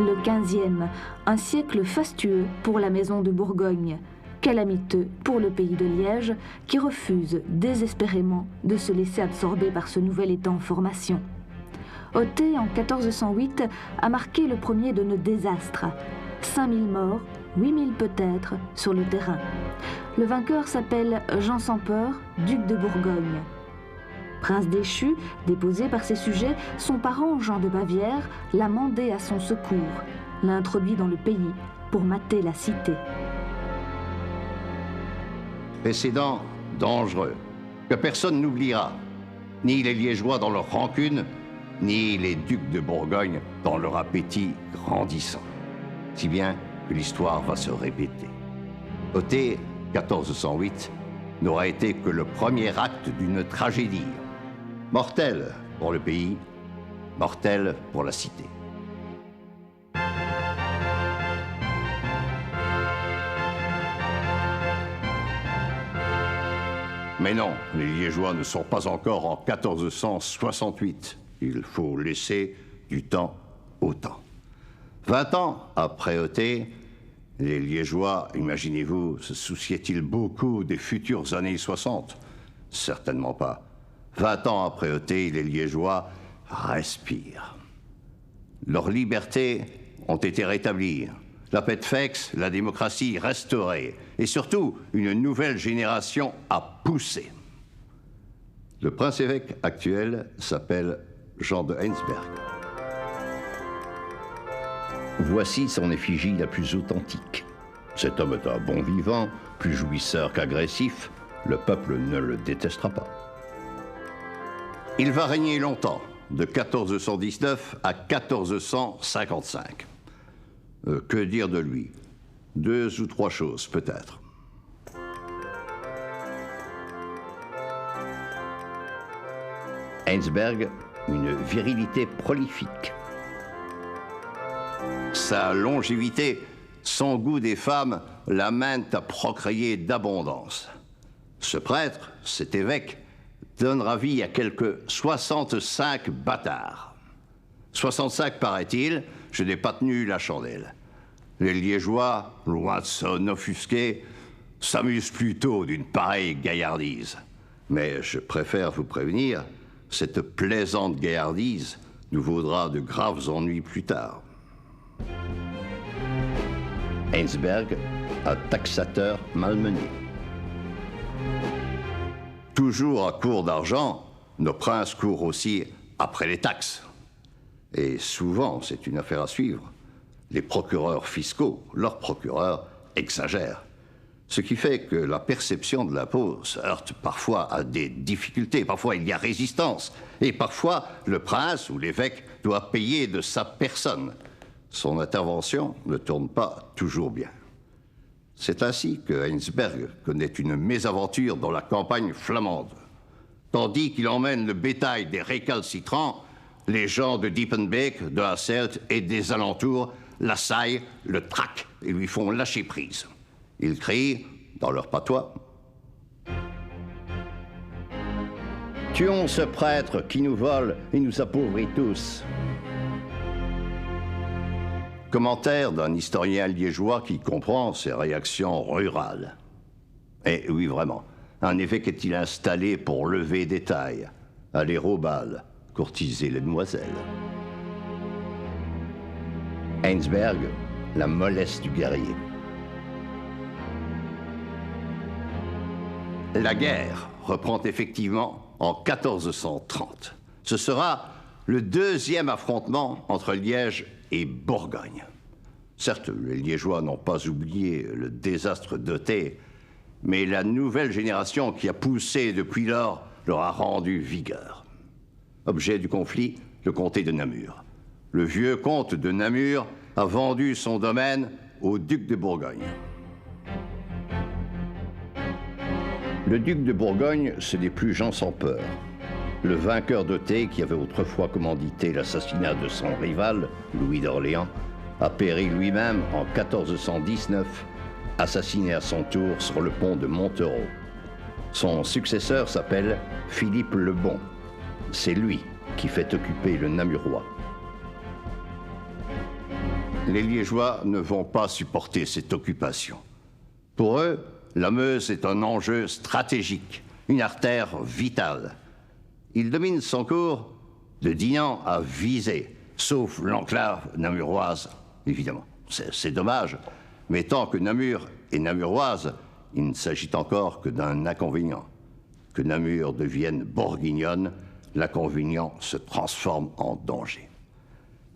Le XVe, un siècle fastueux pour la maison de Bourgogne, calamiteux pour le pays de Liège, qui refuse désespérément de se laisser absorber par ce nouvel État en formation. Othée, en 1408, a marqué le premier de nos désastres. 5000 morts, 8000 peut-être, sur le terrain. Le vainqueur s'appelle Jean sans peur, duc de Bourgogne. Prince déchu, déposé par ses sujets, son parent Jean de Bavière l'a mandé à son secours, l'a introduit dans le pays pour mater la cité. Précédent dangereux, que personne n'oubliera, ni les Liégeois dans leur rancune, ni les ducs de Bourgogne dans leur appétit grandissant. Si bien que l'histoire va se répéter. Othée, 1408, n'aura été que le premier acte d'une tragédie. Mortelle pour le pays, mortelle pour la cité. Mais non, les Liégeois ne sont pas encore en 1468. Il faut laisser du temps au temps. 20 ans après Othée, les Liégeois, imaginez-vous, se souciaient-ils beaucoup des futures années 60? Certainement pas. 20 ans après Othée, les Liégeois respirent. Leurs libertés ont été rétablies. La paix de Fex, la démocratie restaurée. Et surtout, une nouvelle génération a poussé. Le prince-évêque actuel s'appelle Jean de Heinsberg. Voici son effigie la plus authentique. Cet homme est un bon vivant, plus jouisseur qu'agressif. Le peuple ne le détestera pas. Il va régner longtemps, de 1419 à 1455. Que dire de lui? 2 ou 3 choses, peut-être. Heinsberg, une virilité prolifique. Sa longévité, son goût des femmes l'amènent à procréer d'abondance. Ce prêtre, cet évêque, donnera vie à quelques 65 bâtards. 65, paraît-il, je n'ai pas tenu la chandelle. Les Liégeois, loin de s'en offusquer, s'amusent plutôt d'une pareille gaillardise. Mais je préfère vous prévenir, cette plaisante gaillardise nous vaudra de graves ennuis plus tard. Heinsberg, un taxateur malmené. Toujours à court d'argent, nos princes courent aussi après les taxes. Et souvent, c'est une affaire à suivre, les procureurs fiscaux, leurs procureurs, exagèrent. Ce qui fait que la perception de l'impôt se heurte parfois à des difficultés. Parfois, il y a résistance. Et parfois, le prince ou l'évêque doit payer de sa personne. Son intervention ne tourne pas toujours bien. C'est ainsi que Heinsberg connaît une mésaventure dans la campagne flamande. Tandis qu'il emmène le bétail des récalcitrants, les gens de Diepenbeek, de Hasselt et des alentours l'assaillent, le traquent et lui font lâcher prise. Ils crient, dans leur patois, « Tuons ce prêtre qui nous vole et nous appauvrit tous !» Commentaire d'un historien liégeois qui comprend ces réactions rurales. Et oui, vraiment, un évêque est-il installé pour lever des tailles, aller au bal, courtiser les demoiselles? Heinsberg, la mollesse du guerrier. La guerre reprend effectivement en 1430. Ce sera le 2e affrontement entre Liège et Bourgogne. Certes, les Liégeois n'ont pas oublié le désastre d'Othée, mais la nouvelle génération qui a poussé depuis lors leur a rendu vigueur. Objet du conflit, le comté de Namur. Le vieux comte de Namur a vendu son domaine au duc de Bourgogne. Le duc de Bourgogne, ce n'est plus Jean sans peur. Le vainqueur d'Othée, qui avait autrefois commandité l'assassinat de son rival, Louis d'Orléans, a péri lui-même en 1419, assassiné à son tour sur le pont de Montereau. Son successeur s'appelle Philippe le Bon. C'est lui qui fait occuper le Namurois. les Liégeois ne vont pas supporter cette occupation. Pour eux, la Meuse est un enjeu stratégique, une artère vitale. Ils dominent son cours de Dinan à Visé, sauf l'enclave namuroise, évidemment. C'est dommage, mais tant que Namur est namuroise, il ne s'agit encore que d'un inconvénient. Que Namur devienne bourguignonne, l'inconvénient se transforme en danger.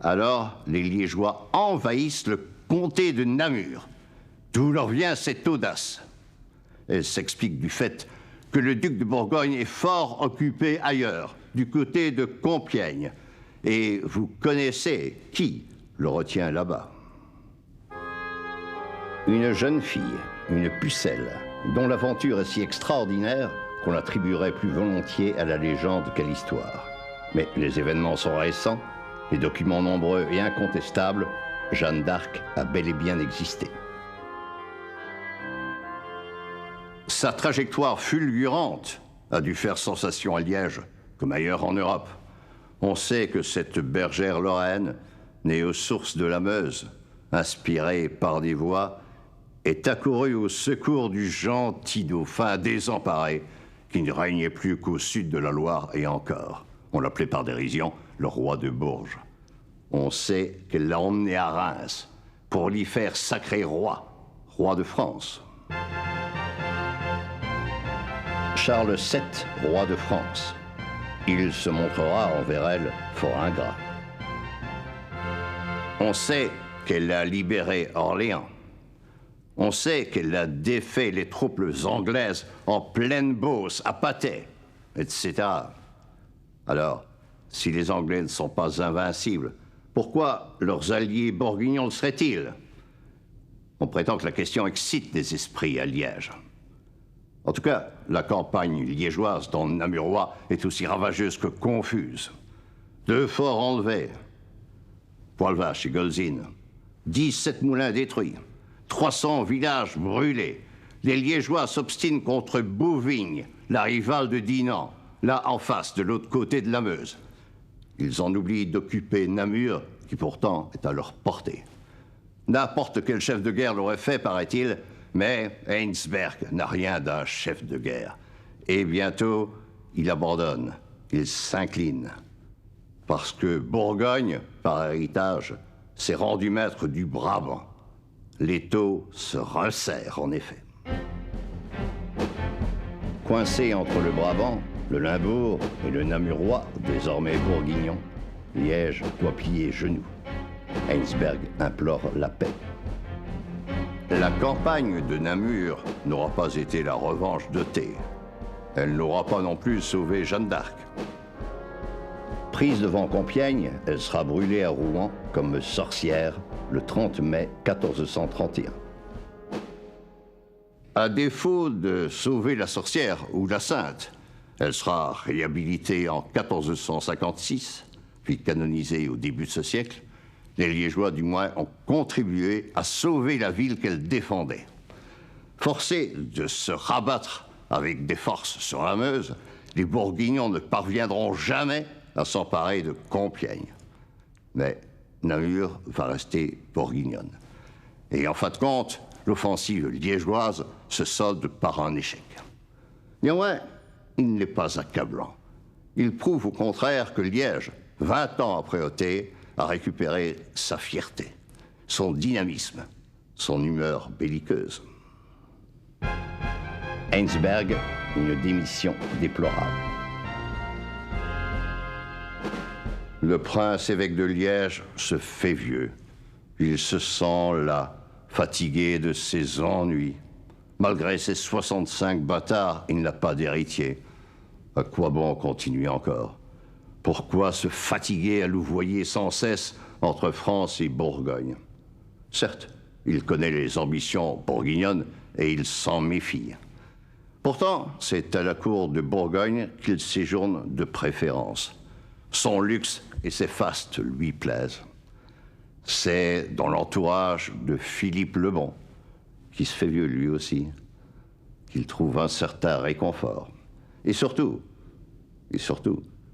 Alors, les Liégeois envahissent le comté de Namur. D'où leur vient cette audace? Elle s'explique du fait que le duc de Bourgogne est fort occupé ailleurs, du côté de Compiègne. Et vous connaissez qui le retient là-bas. Une jeune fille, une pucelle, dont l'aventure est si extraordinaire qu'on l'attribuerait plus volontiers à la légende qu'à l'histoire. Mais les événements sont récents, les documents nombreux et incontestables, Jeanne d'Arc a bel et bien existé. Sa trajectoire fulgurante a dû faire sensation à Liège, comme ailleurs en Europe. On sait que cette bergère lorraine, née aux sources de la Meuse, inspirée par des voix, est accourue au secours du gentil dauphin désemparé, qui ne régnait plus qu'au sud de la Loire et encore. On l'appelait par dérision le roi de Bourges. On sait qu'elle l'a emmené à Reims pour l'y faire sacrer roi, roi de France. Charles VII, roi de France. Il se montrera envers elle fort ingrat. On sait qu'elle a libéré Orléans. On sait qu'elle a défait les troupes anglaises en pleine Beauce, à Patay, etc. Alors, si les Anglais ne sont pas invincibles, pourquoi leurs alliés bourguignons le seraient-ils? On prétend que la question excite les esprits à Liège. En tout cas, la campagne liégeoise dans le Namurois est aussi ravageuse que confuse. 2 forts enlevés, Poil-Vache et Golzine, 17 moulins détruits, 300 villages brûlés. Les Liégeois s'obstinent contre Bouvigne, la rivale de Dinan, là en face, de l'autre côté de la Meuse. Ils en oublient d'occuper Namur, qui pourtant est à leur portée. N'importe quel chef de guerre l'aurait fait, paraît-il, mais Heinsberg n'a rien d'un chef de guerre. Et bientôt, il abandonne, il s'incline. Parce que Bourgogne, par héritage, s'est rendu maître du Brabant. L'étau se resserre, en effet. Coincé entre le Brabant, le Limbourg et le Namurois, désormais bourguignon, Liège doit plier genoux. Heinsberg implore la paix. La campagne de Namur n'aura pas été la revanche de Thé. Elle n'aura pas non plus sauvé Jeanne d'Arc. Prise devant Compiègne, elle sera brûlée à Rouen comme sorcière le 30 mai 1431. À défaut de sauver la sorcière ou la sainte, elle sera réhabilitée en 1456, puis canonisée au début de ce siècle. Les Liégeois, du moins, ont contribué à sauver la ville qu'elle défendait. Forcés de se rabattre avec des forces sur la Meuse, les Bourguignons ne parviendront jamais à s'emparer de Compiègne. Mais Namur va rester bourguignonne. Et en fin de compte, l'offensive liégeoise se solde par un échec. Néanmoins, il n'est pas accablant. Il prouve au contraire que Liège, 20 ans après Othée, a récupéré sa fierté, son dynamisme, son humeur belliqueuse. Heinsberg, une démission déplorable. Le prince évêque de Liège se fait vieux. Il se sent là, fatigué de ses ennuis. Malgré ses 65 bâtards, il n'a pas d'héritier. À quoi bon continuer encore? Pourquoi se fatiguer à louvoyer sans cesse entre France et Bourgogne? Certes, il connaît les ambitions bourguignonnes et il s'en méfie. Pourtant, c'est à la cour de Bourgogne qu'il séjourne de préférence. Son luxe et ses fastes lui plaisent. C'est dans l'entourage de Philippe le Bon, qui se fait vieux lui aussi, qu'il trouve un certain réconfort. Et surtout,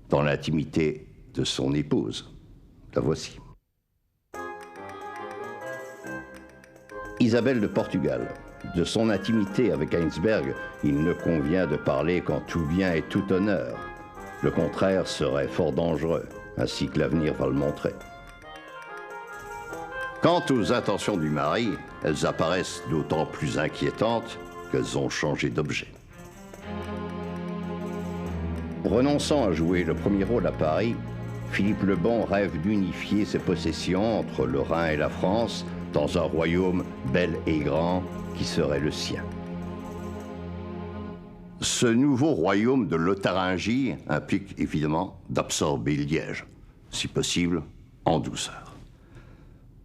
dans l'intimité de son épouse. La voici. Isabelle de Portugal. De son intimité avec Heinsberg, il ne convient de parler qu'en tout bien et tout honneur. Le contraire serait fort dangereux, ainsi que l'avenir va le montrer. Quant aux intentions du mari, elles apparaissent d'autant plus inquiétantes qu'elles ont changé d'objet. Renonçant à jouer le premier rôle à Paris, Philippe le Bon rêve d'unifier ses possessions entre le Rhin et la France dans un royaume bel et grand qui serait le sien. Ce nouveau royaume de Lotharingie implique évidemment d'absorber Liège, si possible en douceur.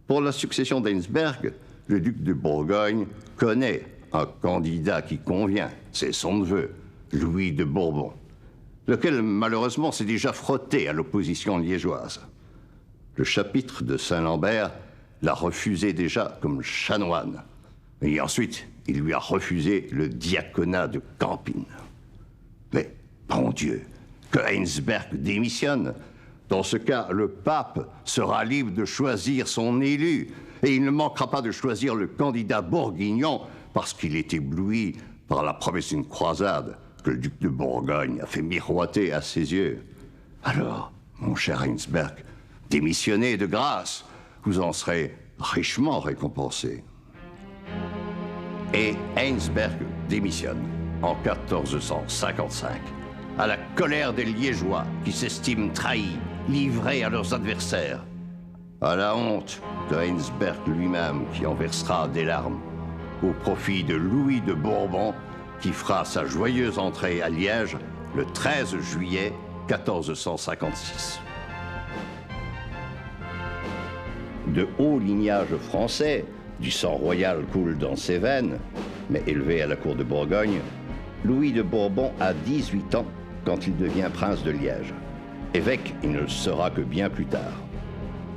Pour la succession d'Heinsberg, le duc de Bourgogne connaît un candidat qui convient, c'est son neveu, Louis de Bourbon, lequel malheureusement s'est déjà frotté à l'opposition liégeoise. Le chapitre de Saint-Lambert l'a refusé déjà comme chanoine, et ensuite il lui a refusé le diaconat de Campine. Mais, bon Dieu, que Heinsberg démissionne. Dans ce cas, le pape sera libre de choisir son élu, et il ne manquera pas de choisir le candidat bourguignon parce qu'il est ébloui par la promesse d'une croisade que le duc de Bourgogne a fait miroiter à ses yeux. Alors, mon cher Heinsberg, démissionnez de grâce, vous en serez richement récompensé. Et Heinsberg démissionne en 1455, à la colère des Liégeois qui s'estiment trahis, livrés à leurs adversaires, à la honte de Heinsberg lui-même qui en versera des larmes, au profit de Louis de Bourbon qui fera sa joyeuse entrée à Liège le 13 juillet 1456. De haut lignage français, du sang royal coule dans ses veines, mais élevé à la cour de Bourgogne, Louis de Bourbon a 18 ans quand il devient prince de Liège. Évêque, il ne le sera que bien plus tard.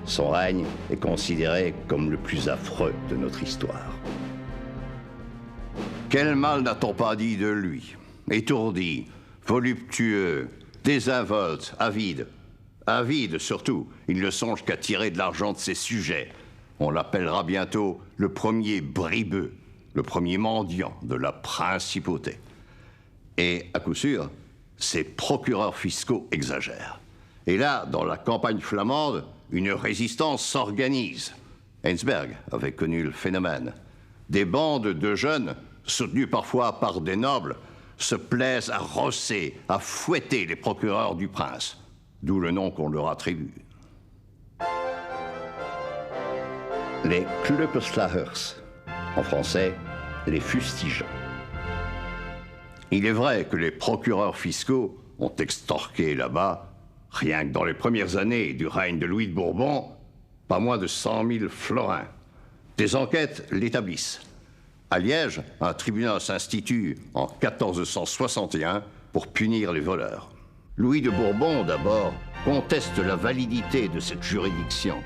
Son règne est considéré comme le plus affreux de notre histoire. Quel mal n'a-t-on pas dit de lui? Étourdi, voluptueux, désinvolte, avide. Avide surtout, il ne songe qu'à tirer de l'argent de ses sujets. On l'appellera bientôt le premier bribeux, le premier mendiant de la principauté. Et à coup sûr, ses procureurs fiscaux exagèrent. Et là, dans la campagne flamande, une résistance s'organise. Heinsberg avait connu le phénomène. Des bandes de jeunes, soutenues parfois par des nobles, se plaisent à rosser, à fouetter les procureurs du prince, d'où le nom qu'on leur attribue. Les Klöpperslagers, en français, les fustigeants. Il est vrai que les procureurs fiscaux ont extorqué là-bas, rien que dans les premières années du règne de Louis de Bourbon, pas moins de 100 000 florins. Des enquêtes l'établissent. À Liège, un tribunal s'institue en 1461 pour punir les voleurs. Louis de Bourbon, d'abord, conteste la validité de cette juridiction.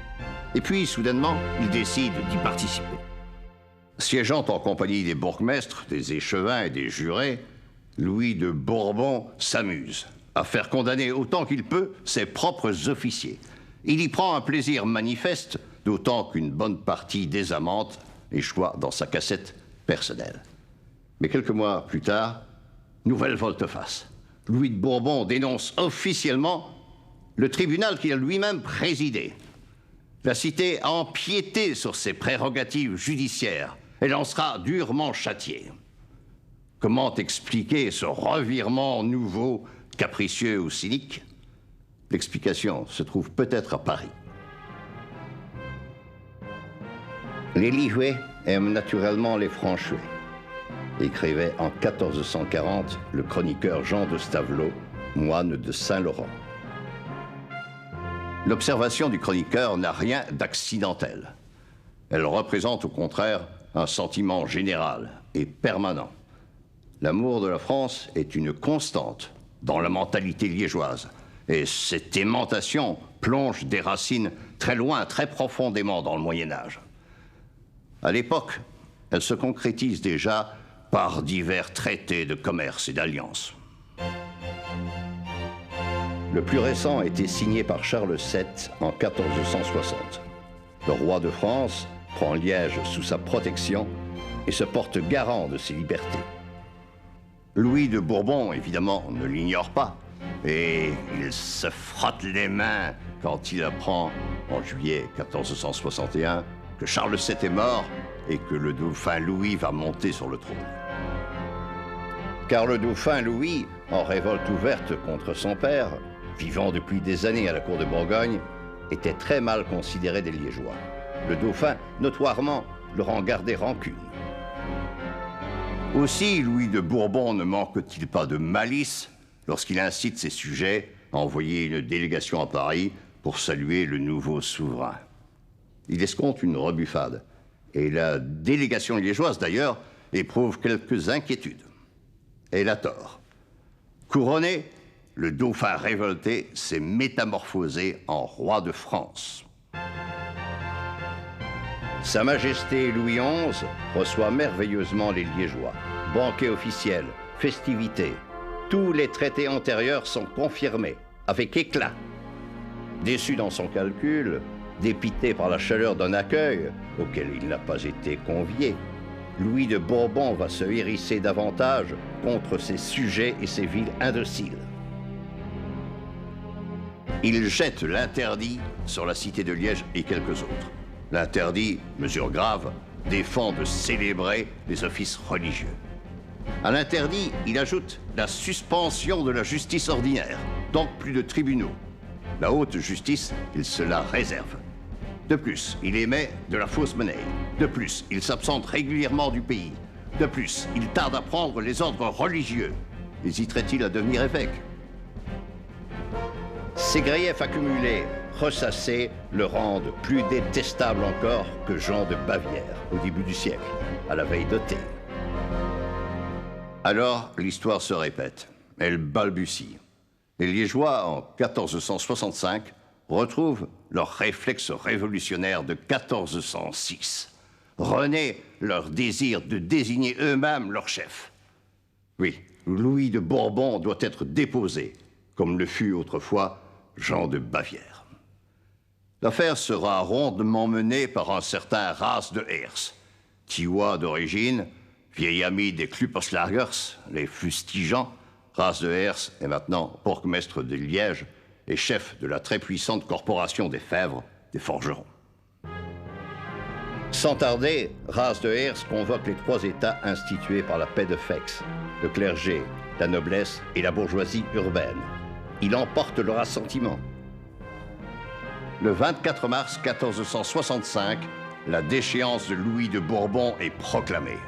Et puis, soudainement, il décide d'y participer. Siégeant en compagnie des bourgmestres, des échevins et des jurés, Louis de Bourbon s'amuse à faire condamner autant qu'il peut ses propres officiers. Il y prend un plaisir manifeste, d'autant qu'une bonne partie des amendes échoua dans sa cassette personnelle. Mais quelques mois plus tard, nouvelle volte-face. Louis de Bourbon dénonce officiellement le tribunal qu'il a lui-même présidé. La cité a empiété sur ses prérogatives judiciaires. Elle en sera durement châtiée. Comment expliquer ce revirement nouveau, capricieux ou cynique? L'explication se trouve peut-être à Paris. Les Liégeois aiment naturellement les Franchouais, écrivait en 1440 le chroniqueur Jean de Stavelot, moine de Saint-Laurent. L'observation du chroniqueur n'a rien d'accidentel. Elle représente au contraire un sentiment général et permanent. L'amour de la France est une constante dans la mentalité liégeoise. Et cette aimantation plonge des racines très loin, très profondément dans le Moyen-Âge. À l'époque, elle se concrétise déjà par divers traités de commerce et d'alliance. Le plus récent a été signé par Charles VII en 1460. Le roi de France prend Liège sous sa protection et se porte garant de ses libertés. Louis de Bourbon, évidemment, ne l'ignore pas, et il se frotte les mains quand il apprend, en juillet 1461, que Charles VII est mort et que le dauphin Louis va monter sur le trône. Car le dauphin Louis, en révolte ouverte contre son père, vivant depuis des années à la cour de Bourgogne, était très mal considéré des Liégeois. Le dauphin, notoirement, leur en gardait rancune. Aussi, Louis de Bourbon ne manque-t-il pas de malice lorsqu'il incite ses sujets à envoyer une délégation à Paris pour saluer le nouveau souverain. Il escompte une rebuffade, et la délégation liégeoise, d'ailleurs, éprouve quelques inquiétudes. Elle a tort. Couronné, le dauphin révolté s'est métamorphosé en roi de France. Sa Majesté Louis XI reçoit merveilleusement les Liégeois. Banquet officiel, festivités, tous les traités antérieurs sont confirmés, avec éclat. Déçu dans son calcul, dépité par la chaleur d'un accueil auquel il n'a pas été convié, Louis de Bourbon va se hérisser davantage contre ses sujets et ses villes indociles. Il jette l'interdit sur la cité de Liège et quelques autres. L'interdit, mesure grave, défend de célébrer les offices religieux. À l'interdit, il ajoute la suspension de la justice ordinaire, donc plus de tribunaux. La haute justice, il se la réserve. De plus, il émet de la fausse monnaie. De plus, il s'absente régulièrement du pays. De plus, il tarde à prendre les ordres religieux. Hésiterait-il à devenir évêque? Ces griefs accumulés, ressassés, le rendent plus détestable encore que Jean de Bavière, au début du siècle, à la veille d'Othée. Alors, l'histoire se répète. Elle balbutie. Les Liégeois, en 1465, retrouvent leur réflexe révolutionnaire de 1406. Renaît leur désir de désigner eux-mêmes leur chef. Oui, Louis de Bourbon doit être déposé, comme le fut autrefois Jean de Bavière. L'affaire sera rondement menée par un certain Ras de Hers, Thiois d'origine, vieil ami des Kluperslagers, les fustigeants. Ras de Hers est maintenant bourgmestre de Liège et chef de la très puissante corporation des Fèvres, des forgerons. Sans tarder, Ras de Hers convoque les 3 États institués par la paix de Fex, le clergé, la noblesse et la bourgeoisie urbaine. Il emporte leur assentiment. Le 24 mars 1465, la déchéance de Louis de Bourbon est proclamée.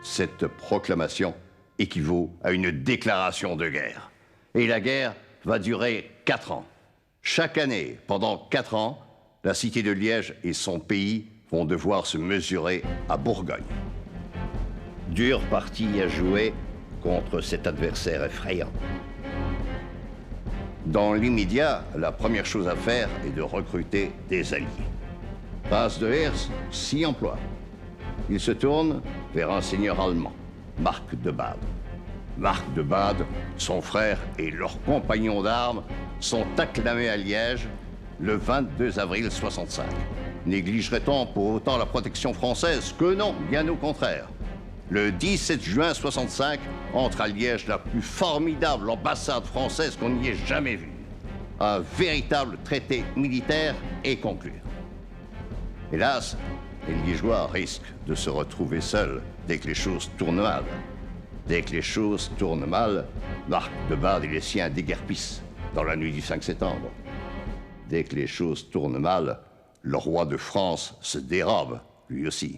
Cette proclamation équivaut à une déclaration de guerre. Et la guerre va durer 4 ans. Chaque année, pendant 4 ans, la cité de Liège et son pays vont devoir se mesurer à Bourgogne. Dure partie à jouer contre cet adversaire effrayant. Dans l'immédiat, la première chose à faire est de recruter des alliés. Ras de Hers s'y emploie. Il se tourne vers un seigneur allemand, Marc de Bade. Marc de Bade, son frère et leur compagnon d'armes sont acclamés à Liège le 22 avril 65. Négligerait-on pour autant la protection française? Que non, bien au contraire. Le 17 juin 65, entre à Liège la plus formidable ambassade française qu'on n'y ait jamais vue. Un véritable traité militaire est conclu. Hélas, les Liégeois risquent de se retrouver seuls dès que les choses tournent mal. Dès que les choses tournent mal, Marc de Bade et les siens déguerpissent dans la nuit du 5 septembre. Dès que les choses tournent mal, le roi de France se dérobe, lui aussi.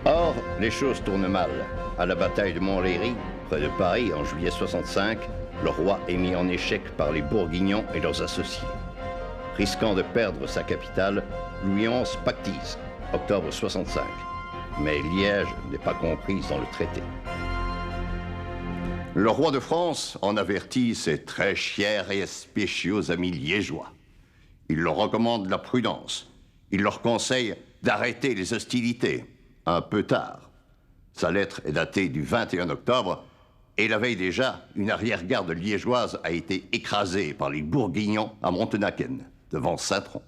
Or, les choses tournent mal. À la bataille de Montlhéry, près de Paris, en juillet 65, le roi est mis en échec par les Bourguignons et leurs associés. Risquant de perdre sa capitale, Louis XI pactise, octobre 65. Mais Liège n'est pas comprise dans le traité. Le roi de France en avertit ses très chers et spéciaux amis liégeois. Il leur recommande la prudence. Il leur conseille d'arrêter les hostilités. Un peu tard. Sa lettre est datée du 21 octobre et la veille déjà, une arrière-garde liégeoise a été écrasée par les Bourguignons à Montenaken, devant Saint-Tron.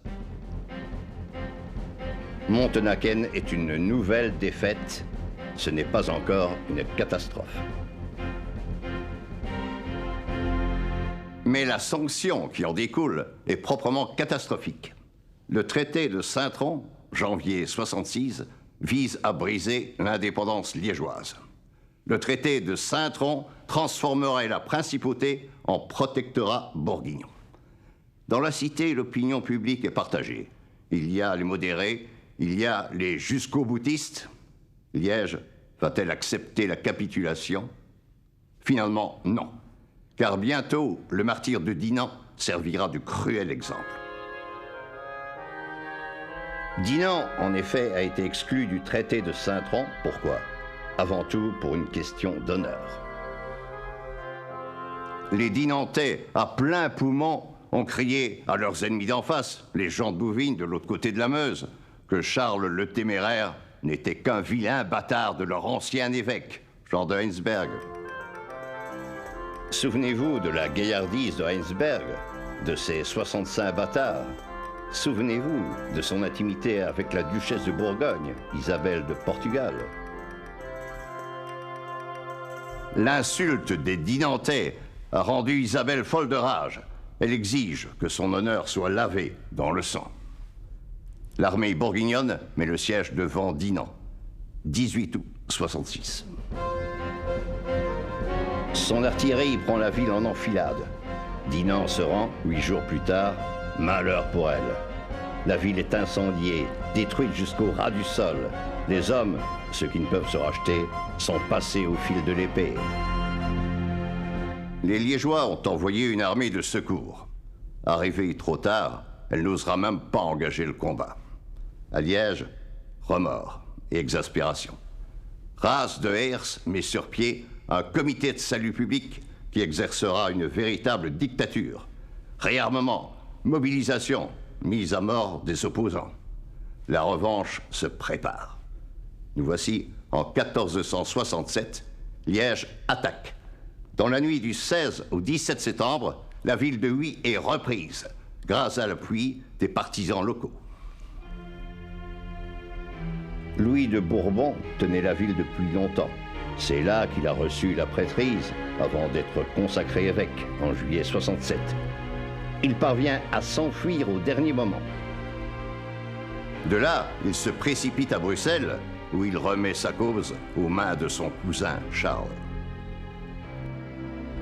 Montenaken est une nouvelle défaite. Ce n'est pas encore une catastrophe. Mais la sanction qui en découle est proprement catastrophique. Le traité de Saint-Tron, janvier 66, vise à briser l'indépendance liégeoise. Le traité de Saint-Tron transformerait la principauté en protectorat bourguignon. Dans la cité, l'opinion publique est partagée. Il y a les modérés, il y a les jusqu'au-boutistes. Liège va-t-elle accepter la capitulation? Finalement, non. Car bientôt, le martyre de Dinan servira de cruel exemple. Dinan, en effet, a été exclu du traité de Saint-Tron. Pourquoi? Avant tout, pour une question d'honneur. Les Dinantais, à plein poumon, ont crié à leurs ennemis d'en face, les gens de Bouvines de l'autre côté de la Meuse, que Charles le Téméraire n'était qu'un vilain bâtard de leur ancien évêque, Jean de Heinsberg. Souvenez-vous de la gaillardise de Heinsberg, de ses 65 bâtards. Souvenez-vous de son intimité avec la duchesse de Bourgogne, Isabelle de Portugal. L'insulte des Dinantais a rendu Isabelle folle de rage. Elle exige que son honneur soit lavé dans le sang. L'armée bourguignonne met le siège devant Dinan, 18 août 66. Son artillerie prend la ville en enfilade. Dinan se rend 8 jours plus tard. Malheur pour elle. La ville est incendiée, détruite jusqu'au ras du sol. Les hommes, ceux qui ne peuvent se racheter, sont passés au fil de l'épée. Les Liégeois ont envoyé une armée de secours. Arrivée trop tard, elle n'osera même pas engager le combat. À Liège, remords et exaspération. Ras de Hers met sur pied un comité de salut public qui exercera une véritable dictature. Réarmement, mobilisation, mise à mort des opposants. La revanche se prépare. Nous voici en 1467, Liège attaque. Dans la nuit du 16 au 17 septembre, la ville de Huy est reprise, grâce à l'appui des partisans locaux. Louis de Bourbon tenait la ville depuis longtemps. C'est là qu'il a reçu la prêtrise avant d'être consacré évêque en juillet 67. Il parvient à s'enfuir au dernier moment. De là, il se précipite à Bruxelles, où il remet sa cause aux mains de son cousin Charles.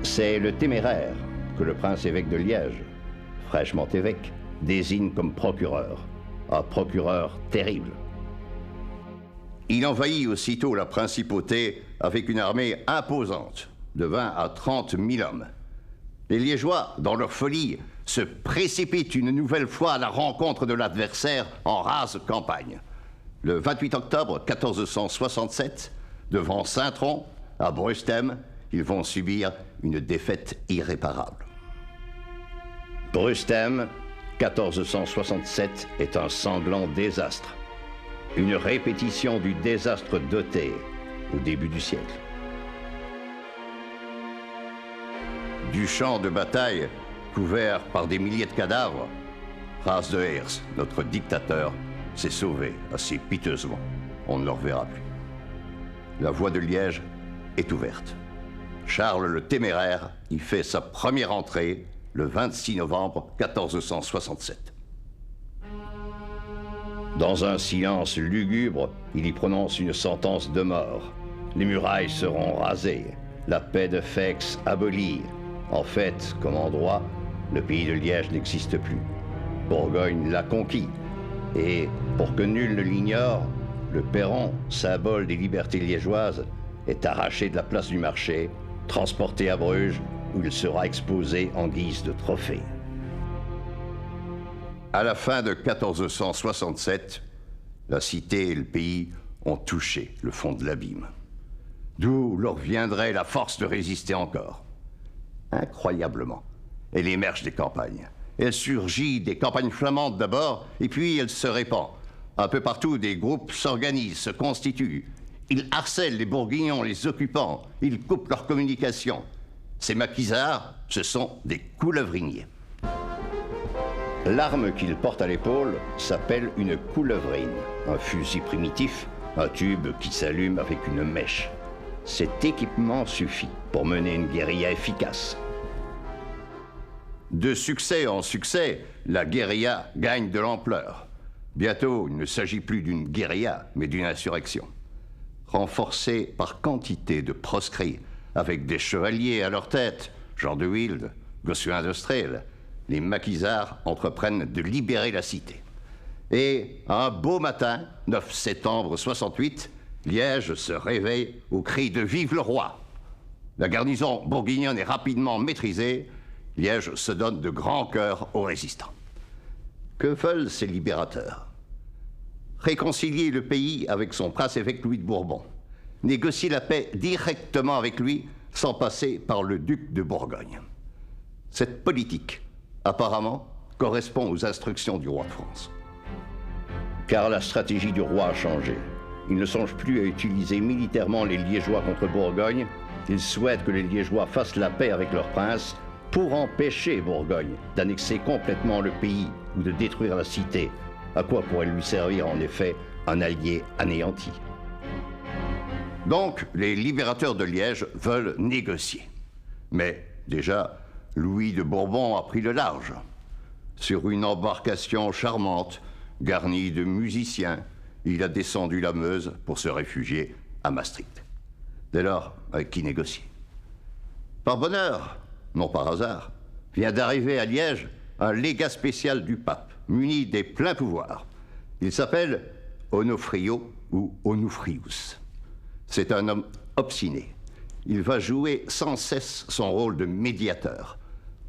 C'est le Téméraire que le prince-évêque de Liège, fraîchement évêque, désigne comme procureur. Un procureur terrible. Il envahit aussitôt la principauté avec une armée imposante, de 20 à 30 000 hommes. Les Liégeois, dans leur folie, se précipitent une nouvelle fois à la rencontre de l'adversaire en rase campagne. Le 28 octobre 1467, devant Saint-Tron, à Brustem, ils vont subir une défaite irréparable. Brustem, 1467, est un sanglant désastre. Une répétition du désastre d'Othée au début du siècle. Du champ de bataille, couvert par des milliers de cadavres, Ras de Hers, notre dictateur, s'est sauvé assez piteusement. On ne le reverra plus. La voie de Liège est ouverte. Charles le Téméraire y fait sa première entrée le 26 novembre 1467. Dans un silence lugubre, il y prononce une sentence de mort. Les murailles seront rasées, la paix de Fex abolie. En fait, comme en droit, le pays de Liège n'existe plus. Bourgogne l'a conquis. Et, pour que nul ne l'ignore, le perron, symbole des libertés liégeoises, est arraché de la place du marché, transporté à Bruges, où il sera exposé en guise de trophée. À la fin de 1467, la cité et le pays ont touché le fond de l'abîme. D'où leur viendrait la force de résister encore. Incroyablement, elle émerge des campagnes. Elle surgit des campagnes flamandes d'abord, et puis elle se répand. Un peu partout, des groupes s'organisent, se constituent. Ils harcèlent les Bourguignons, les occupants. Ils coupent leurs communications. Ces maquisards, ce sont des coulevriniers. L'arme qu'il porte à l'épaule s'appelle une coulevrine, un fusil primitif, un tube qui s'allume avec une mèche. Cet équipement suffit pour mener une guérilla efficace. De succès en succès, la guérilla gagne de l'ampleur. Bientôt, il ne s'agit plus d'une guérilla, mais d'une insurrection. Renforcée par quantité de proscrits, avec des chevaliers à leur tête, Jean de Wilde, Gossuin d'Austrel, les maquisards entreprennent de libérer la cité. Et un beau matin, 9 septembre 68, Liège se réveille au cri de « Vive le roi !». La garnison bourguignonne est rapidement maîtrisée. Liège se donne de grand cœur aux résistants. Que veulent ces libérateurs? Réconcilier le pays avec son prince-évêque Louis de Bourbon. Négocier la paix directement avec lui, sans passer par le duc de Bourgogne. Cette politique, apparemment, correspond aux instructions du roi de France. Car la stratégie du roi a changé. Il ne songe plus à utiliser militairement les Liégeois contre Bourgogne. Il souhaite que les Liégeois fassent la paix avec leur prince pour empêcher Bourgogne d'annexer complètement le pays ou de détruire la cité, à quoi pourrait lui servir en effet un allié anéanti. Donc, les libérateurs de Liège veulent négocier. Mais déjà, Louis de Bourbon a pris le large. Sur une embarcation charmante, garnie de musiciens, il a descendu la Meuse pour se réfugier à Maastricht. Dès lors, avec qui négocier? Par bonheur, non par hasard, vient d'arriver à Liège un légat spécial du pape, muni des pleins pouvoirs. Il s'appelle Onofrio ou Onufrius. C'est un homme obstiné. Il va jouer sans cesse son rôle de médiateur.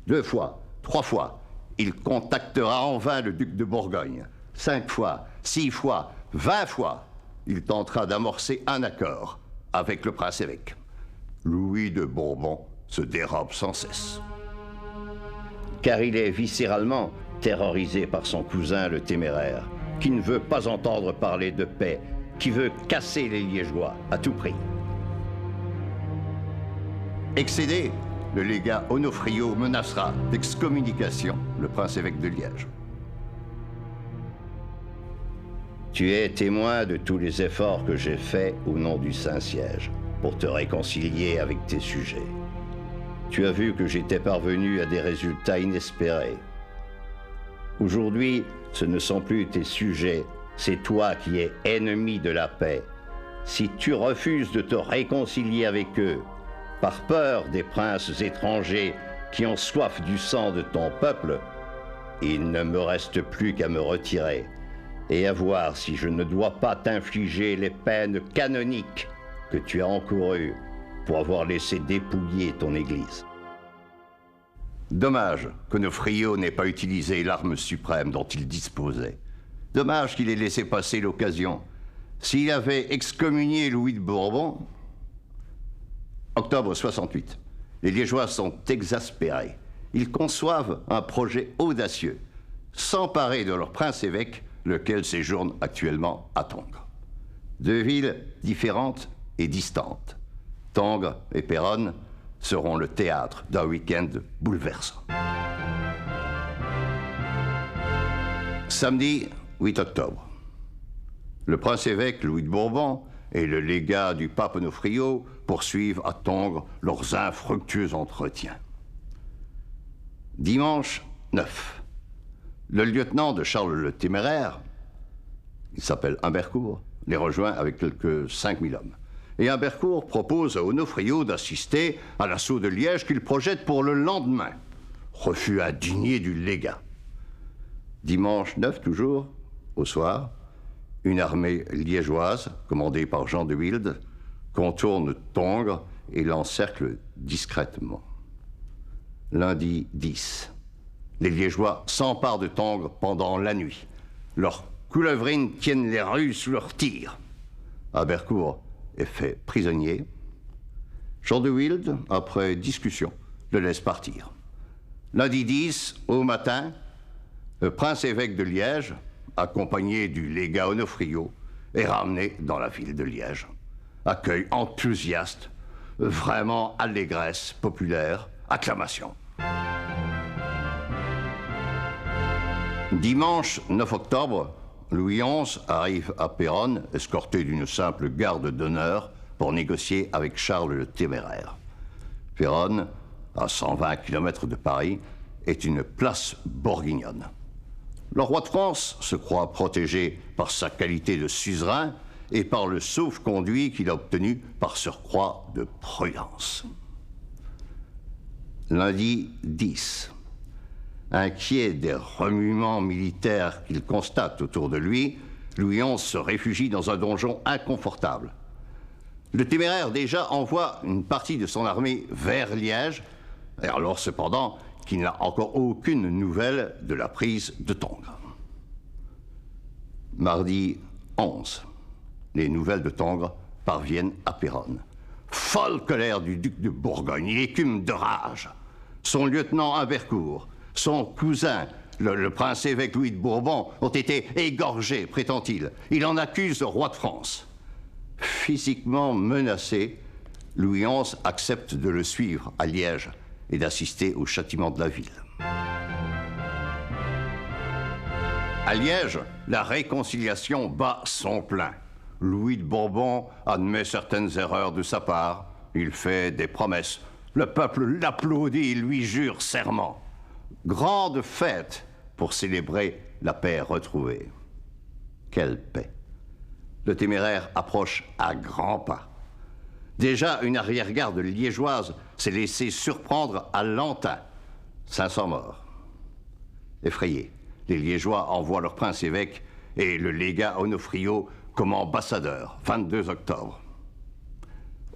2 fois, 3 fois, il contactera en vain le duc de Bourgogne. 5 fois, 6 fois, 20 fois, il tentera d'amorcer un accord avec le prince-évêque. Louis de Bourbon se dérobe sans cesse. Car il est viscéralement terrorisé par son cousin le Téméraire, qui ne veut pas entendre parler de paix, qui veut casser les Liégeois à tout prix. Excédé, le légat Onofrio menacera d'excommunication le prince-évêque de Liège. Tu es témoin de tous les efforts que j'ai faits au nom du Saint-Siège pour te réconcilier avec tes sujets. Tu as vu que j'étais parvenu à des résultats inespérés. Aujourd'hui, ce ne sont plus tes sujets, c'est toi qui es ennemi de la paix. Si tu refuses de te réconcilier avec eux, par peur des princes étrangers qui ont soif du sang de ton peuple, il ne me reste plus qu'à me retirer et à voir si je ne dois pas t'infliger les peines canoniques que tu as encourues pour avoir laissé dépouiller ton église. Dommage qu'Onofrio n'ait pas utilisé l'arme suprême dont il disposait. Dommage qu'il ait laissé passer l'occasion. S'il avait excommunié Louis de Bourbon, octobre 68, les Liégeois sont exaspérés. Ils conçoivent un projet audacieux, s'emparer de leur prince-évêque, lequel séjourne actuellement à Tongres. 2 villes différentes et distantes, Tongres et Péronne, seront le théâtre d'un week-end bouleversant. Samedi 8 octobre. Le prince-évêque Louis de Bourbon et le légat du pape Onofrio poursuivent à Tongres leurs infructueux entretiens. Dimanche 9. Le lieutenant de Charles le Téméraire, il s'appelle Humbercourt, les rejoint avec quelques 5000 hommes. Et Humbercourt propose à Onofrio d'assister à l'assaut de Liège qu'il projette pour le lendemain. Refus indigné du légat. Dimanche 9 toujours, au soir, une armée liégeoise, commandée par Jean de Wilde, contourne Tongres et l'encercle discrètement. Lundi 10. Les Liégeois s'emparent de Tongres pendant la nuit. Leurs coulevrines tiennent les rues sous leurs tirs. Humbercourt est fait prisonnier. Jean de Wilde, après discussion, le laisse partir. Lundi 10, au matin, le prince-évêque de Liège, accompagné du légat Onofrio, est ramené dans la ville de Liège. Accueil enthousiaste, vraiment allégresse populaire, acclamation. Dimanche 9 octobre, Louis XI arrive à Péronne, escorté d'une simple garde d'honneur, pour négocier avec Charles le Téméraire. Péronne, à 120 km de Paris, est une place bourguignonne. Le roi de France se croit protégé par sa qualité de suzerain et par le sauf-conduit qu'il a obtenu par surcroît de prudence. Lundi 10. Inquiet des remuements militaires qu'il constate autour de lui, Louis XI se réfugie dans un donjon inconfortable. Le Téméraire déjà envoie une partie de son armée vers Liège, alors cependant qu'il n'a encore aucune nouvelle de la prise de Tongres. Mardi 11. Les nouvelles de Tongres parviennent à Péronne. Folle colère du duc de Bourgogne, il écume de rage. Son lieutenant Humbercourt, son cousin, le prince-évêque Louis de Bourbon, ont été égorgés, prétend-il. Il en accuse le roi de France. Physiquement menacé, Louis XI accepte de le suivre à Liège et d'assister au châtiment de la ville. À Liège, la réconciliation bat son plein. Louis de Bourbon admet certaines erreurs de sa part. Il fait des promesses. Le peuple l'applaudit et lui jure serment. Grande fête pour célébrer la paix retrouvée. Quelle paix! Le Téméraire approche à grands pas. Déjà, une arrière-garde liégeoise s'est laissée surprendre à Lantin. 500 morts. Effrayés, les Liégeois envoient leur prince-évêque et le légat Onofrio comme ambassadeur, 22 octobre.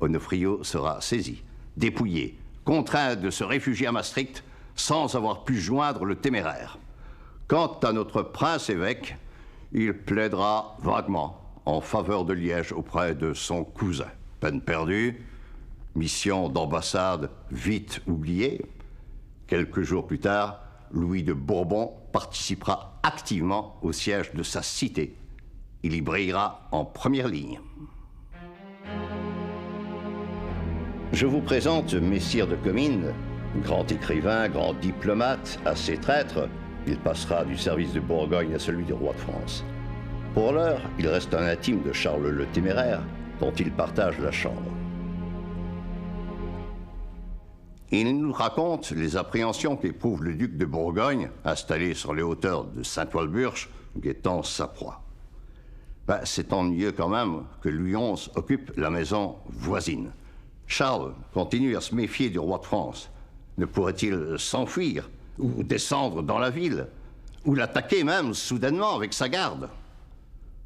Onofrio sera saisi, dépouillé, contraint de se réfugier à Maastricht sans avoir pu joindre le Téméraire. Quant à notre prince-évêque, il plaidera vaguement en faveur de Liège auprès de son cousin. Peine perdue, mission d'ambassade vite oubliée. Quelques jours plus tard, Louis de Bourbon participera activement au siège de sa cité. Il y brillera en première ligne. Je vous présente Messire de Comines, grand écrivain, grand diplomate, assez traître. Il passera du service de Bourgogne à celui du roi de France. Pour l'heure, il reste un intime de Charles le Téméraire, dont il partage la chambre. Il nous raconte les appréhensions qu'éprouve le duc de Bourgogne, installé sur les hauteurs de Saint-Walburge, guettant sa proie. C'est ennuyeux quand même que Louis XI occupe la maison voisine. Charles continue à se méfier du roi de France. Ne pourrait-il s'enfuir ou descendre dans la ville, ou l'attaquer même soudainement avec sa garde?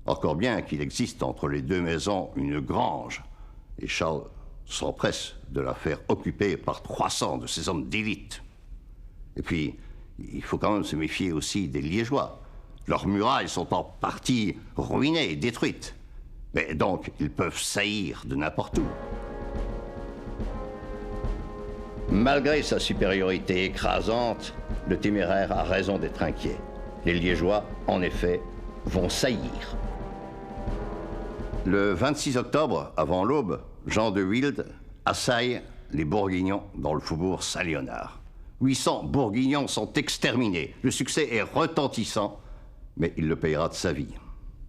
Encore bien qu'il existe entre les deux maisons une grange, et Charles s'empresse de la faire occuper par 300 de ses hommes d'élite. Et puis, il faut quand même se méfier aussi des Liégeois. Leurs murailles sont en partie ruinées et détruites. Mais donc, ils peuvent saillir de n'importe où. Malgré sa supériorité écrasante, le Téméraire a raison d'être inquiet. Les Liégeois, en effet, vont saillir. Le 26 octobre, avant l'aube, Jean de Wilde assaille les Bourguignons dans le faubourg Saint-Léonard. 800 Bourguignons sont exterminés. Le succès est retentissant, mais il le payera de sa vie.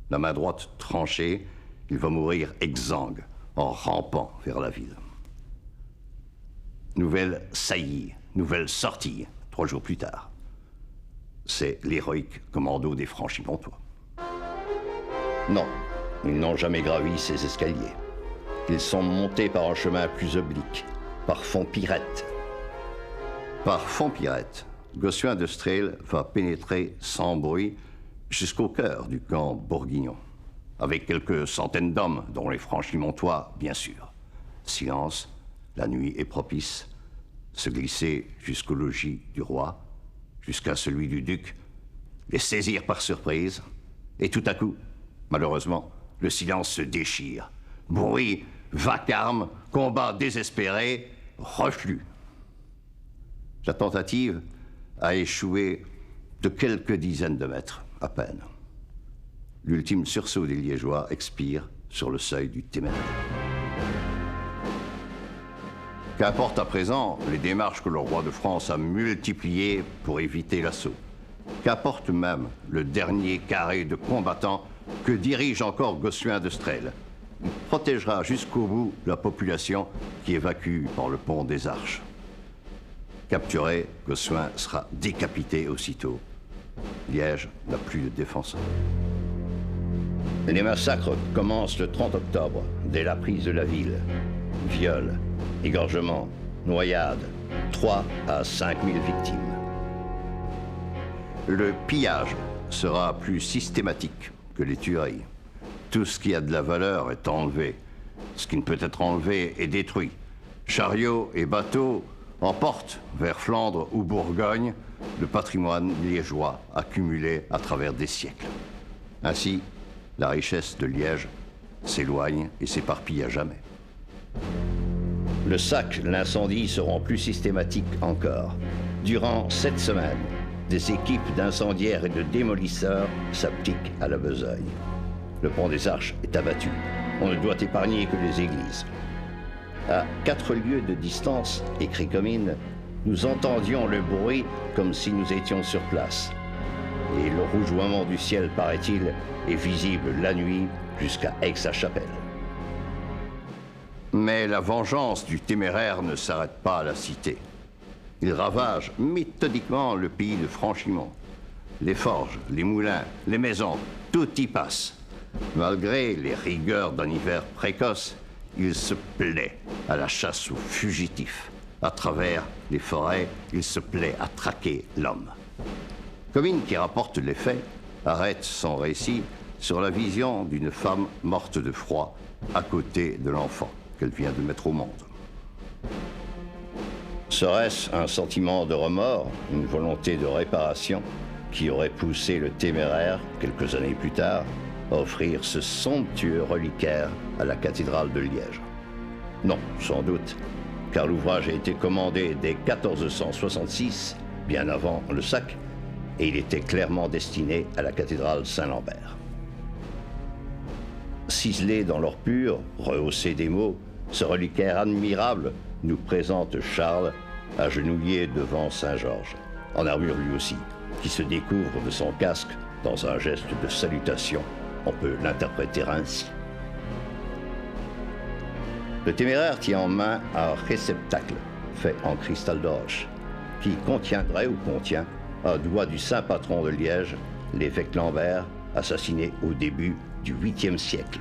La main droite tranchée, il va mourir exsangue en rampant vers la ville. Nouvelle saillie, nouvelle sortie, 3 jours plus tard. C'est l'héroïque commando des Franchimontois. Non, ils n'ont jamais gravi ces escaliers. Ils sont montés par un chemin plus oblique, par Fontpirette. Par Fontpirette, Gossuin de Strail va pénétrer sans bruit jusqu'au cœur du camp bourguignon, avec quelques centaines d'hommes, dont les Franchimontois, bien sûr. Silence, la nuit est propice, se glisser jusqu'au logis du roi, jusqu'à celui du duc, les saisir par surprise, et tout à coup, malheureusement, le silence se déchire. Bruit, vacarme, combat désespéré, reflux. La tentative a échoué de quelques dizaines de mètres, à peine. L'ultime sursaut des Liégeois expire sur le seuil du Téméraire. Qu'importe à présent les démarches que le roi de France a multipliées pour éviter l'assaut. qu'apporte même le dernier carré de combattants que dirige encore Gossuin de Strel. Il protégera jusqu'au bout la population qui évacue par le pont des Arches. Capturé, Gossuin sera décapité aussitôt. Liège n'a plus de défenseur. Les massacres commencent le 30 octobre, dès la prise de la ville. Viols, égorgements, noyades, 3 à 5 000 victimes. Le pillage sera plus systématique que les tueries. Tout ce qui a de la valeur est enlevé. Ce qui ne peut être enlevé est détruit. Chariots et bateaux emportent vers Flandre ou Bourgogne le patrimoine liégeois accumulé à travers des siècles. Ainsi, la richesse de Liège s'éloigne et s'éparpille à jamais. Le sac, l'incendie seront plus systématiques encore. Durant 7 semaines, des équipes d'incendiaires et de démolisseurs s'appliquent à la besogne. Le pont des Arches est abattu. On ne doit épargner que les églises. À 4 lieues de distance, écrit Comines, nous entendions le bruit comme si nous étions sur place. Et le rougeoiement du ciel, paraît-il, est visible la nuit jusqu'à Aix-la-Chapelle. Mais la vengeance du téméraire ne s'arrête pas à la cité. Il ravage méthodiquement le pays de Franchimont. Les forges, les moulins, les maisons, tout y passe. Malgré les rigueurs d'un hiver précoce, il se plaît à la chasse aux fugitifs. À travers les forêts, il se plaît à traquer l'homme. Comines, qui rapporte les faits, arrête son récit sur la vision d'une femme morte de froid à côté de l'enfant qu'elle vient de mettre au monde. Serait-ce un sentiment de remords, une volonté de réparation qui aurait poussé le téméraire, quelques années plus tard, à offrir ce somptueux reliquaire à la cathédrale de Liège? Non, sans doute, car l'ouvrage a été commandé dès 1466, bien avant le sac, et il était clairement destiné à la cathédrale Saint-Lambert. Ciselé dans l'or pur, rehaussé des mots, ce reliquaire admirable nous présente Charles agenouillé devant Saint-Georges, en armure lui aussi, qui se découvre de son casque dans un geste de salutation. On peut l'interpréter ainsi. Le téméraire tient en main un réceptacle fait en cristal de roche, qui contiendrait ou contient un doigt du saint patron de Liège, l'évêque Lambert, assassiné au début du 8e siècle.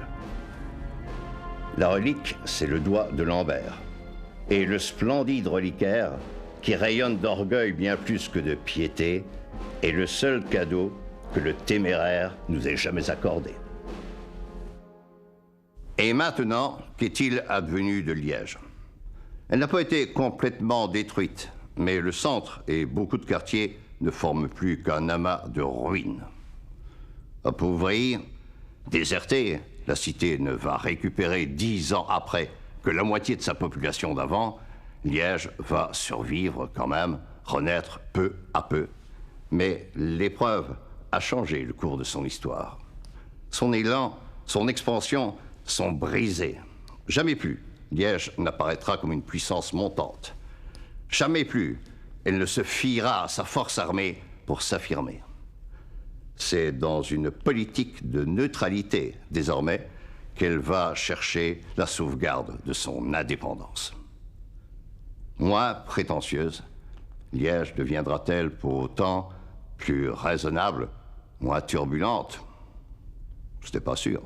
La relique, c'est le doigt de Lambert. Et le splendide reliquaire, qui rayonne d'orgueil bien plus que de piété, est le seul cadeau que le téméraire nous ait jamais accordé. Et maintenant, qu'est-il advenu de Liège? Elle n'a pas été complètement détruite, mais le centre et beaucoup de quartiers ne forment plus qu'un amas de ruines. Appauvrie, désertée, la cité ne va récupérer 10 ans après que la moitié de sa population d'avant. Liège va survivre quand même, renaître peu à peu. Mais l'épreuve a changé le cours de son histoire. Son élan, son expansion sont brisés. Jamais plus Liège n'apparaîtra comme une puissance montante. Jamais plus elle ne se fiera à sa force armée pour s'affirmer. C'est dans une politique de neutralité, désormais, qu'elle va chercher la sauvegarde de son indépendance. Moins prétentieuse, Liège deviendra-t-elle pour autant plus raisonnable, moins turbulente? Ce n'est pas sûr.